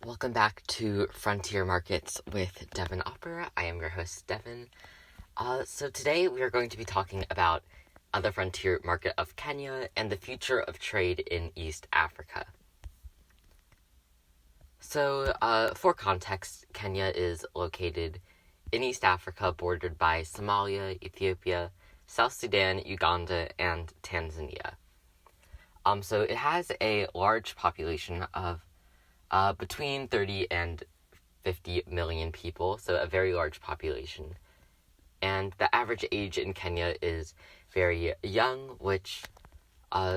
Welcome back to Frontier Markets with Devin Opera. I am your host, Devin. So today we are going to be talking about the frontier market of Kenya and the future of trade in East Africa. So, for context, Kenya is located in East Africa, bordered by Somalia, Ethiopia, South Sudan, Uganda, and Tanzania. So it has a large population of between 30 and 50 million people, so a very large population. And the average age in Kenya is very young, which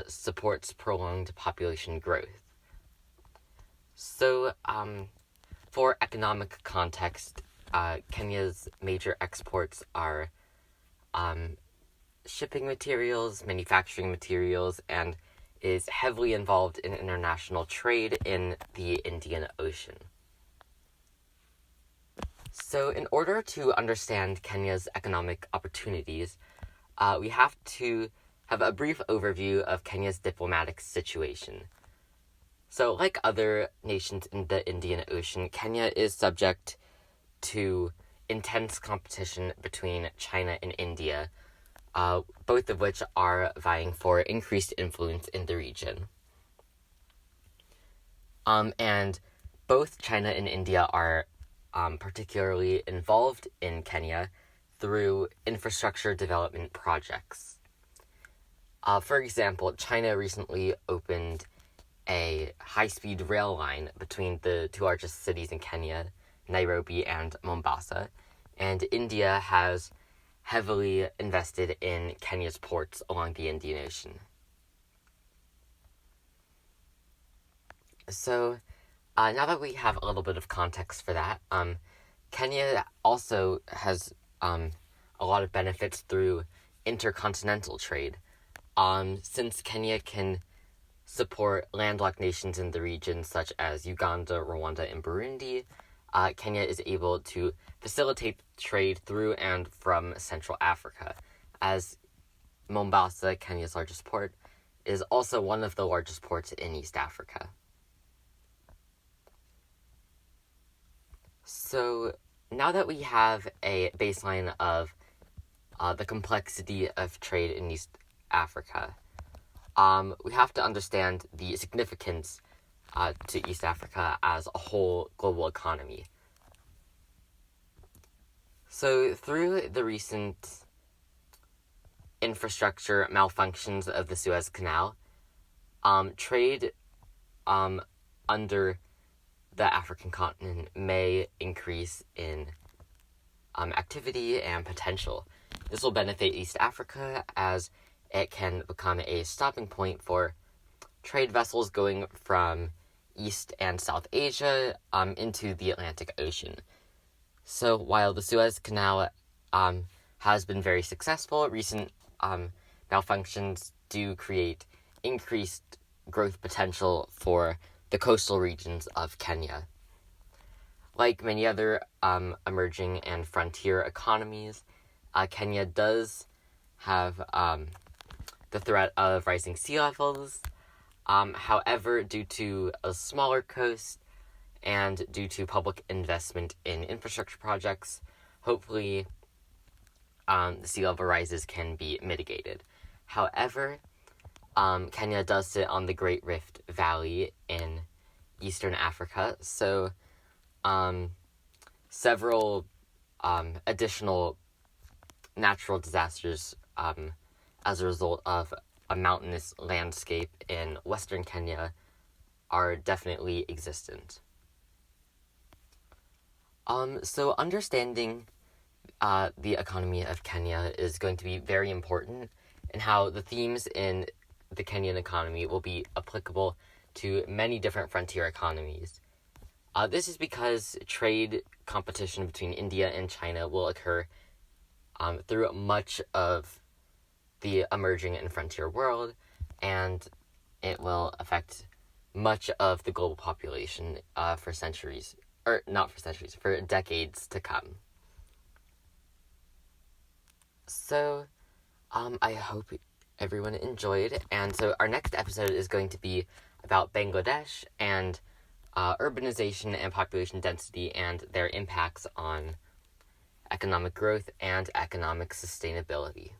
supports prolonged population growth. So, for economic context, Kenya's major exports are shipping materials, manufacturing materials, and is heavily involved in international trade in the Indian Ocean. So in order to understand Kenya's economic opportunities, we have to have a brief overview of Kenya's diplomatic situation. So like other nations in the Indian Ocean, Kenya is subject to intense competition between China and India, both of which are vying for increased influence in the region. And both China and India are particularly involved in Kenya through infrastructure development projects. For example, China recently opened a high-speed rail line between the two largest cities in Kenya, Nairobi and Mombasa, and India has heavily invested in Kenya's ports along the Indian Ocean. So, now that we have a little bit of context for that, Kenya also has a lot of benefits through intercontinental trade. Since Kenya can support landlocked nations in the region such as Uganda, Rwanda, and Burundi, Kenya is able to facilitate trade through and from Central Africa, as Mombasa, Kenya's largest port, is also one of the largest ports in East Africa. So now that we have a baseline of the complexity of trade in East Africa, we have to understand the significance to East Africa as a whole global economy. So through the recent infrastructure malfunctions of the Suez Canal, trade under the African continent may increase in activity and potential. This will benefit East Africa as it can become a stopping point for trade vessels going from East and South Asia into the Atlantic Ocean. So while the Suez Canal has been very successful, recent malfunctions do create increased growth potential for the coastal regions of Kenya. Like many other emerging and frontier economies, Kenya does have the threat of rising sea levels. However, due to a smaller coast and due to public investment in infrastructure projects, hopefully the sea level rises can be mitigated. However, Kenya does sit on the Great Rift Valley in Eastern Africa, so several additional natural disasters as a result of a mountainous landscape in Western Kenya are definitely existent. So understanding the economy of Kenya is going to be very important, and how the themes in the Kenyan economy will be applicable to many different frontier economies. This is because trade competition between India and China will occur through much of the emerging and frontier world, and it will affect much of the global population for decades to come. So, I hope everyone enjoyed, and so our next episode is going to be about Bangladesh and urbanization and population density and their impacts on economic growth and economic sustainability.